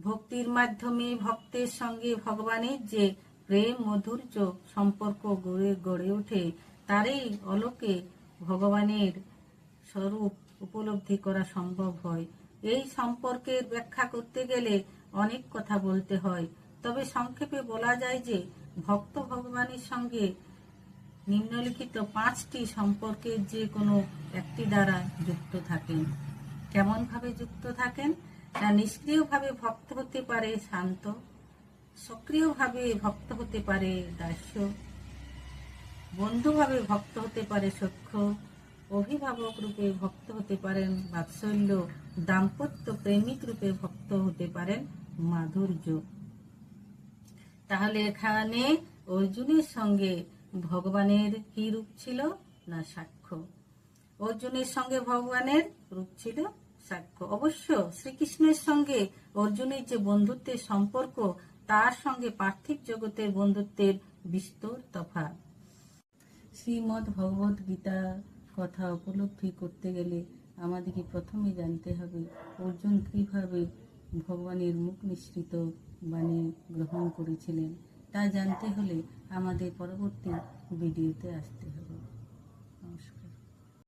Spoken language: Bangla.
ভক্তির মাধ্যমে ভক্তের সঙ্গে ভগবানের যে প্রেম মধুর্য সম্পর্ক গড়ে ওঠে, তারই অলোকে ভগবানের স্বরূপ উপলব্ধি করা সম্ভব হয়। এই সম্পর্কের ব্যাখ্যা করতে গেলে অনেক কথা বলতে হয়, তবে সংক্ষেপে বলা যায় যে ভক্ত ভগবানের সঙ্গে নিম্নলিখিত 5টি সম্পর্কের যে কোনো একটি দ্বারা যুক্ত থাকেন। কেমন ভাবে যুক্ত থাকেন? না, নিষ্ক্রিয়ভাবে ভক্ত হতে পারে শান্ত, সক্রিয়ভাবে ভক্ত হতে পারে দাস্য, বন্ধুভাবে ভক্ত হতে পারে সখ্য, অভিভাবক রূপে ভক্ত হতে পারেন বাৎসল্য, দাম্পত্য প্রেমিক রূপে ভক্ত হতে পারেন মাধুর্য। তাহলে এখানে অর্জুনের সঙ্গে ভগবানের কি রূপ ছিল? না, সাক্ষ্য। অর্জুনের সঙ্গে ভগবানের রূপ ছিল সাক্ষ্য। অবশ্য শ্রীকৃষ্ণের সঙ্গে অর্জুনের যে বন্ধুত্বের সম্পর্ক, তার সঙ্গে পার্থিব জগতের বন্ধুত্বের বিস্তর তফাৎ। শ্রীমদ্ ভগবদ গীতা কথা উপলব্ধি করতে গেলে আমাদেরকে প্রথমে জানতে হবে অর্জুন কিভাবে ভগবানের মুখ নিঃসৃত বাণী গ্রহণ করেছিলেন। তা জানতে হলে আমাদের পরবর্তী ভিডিওতে আসতে হবে।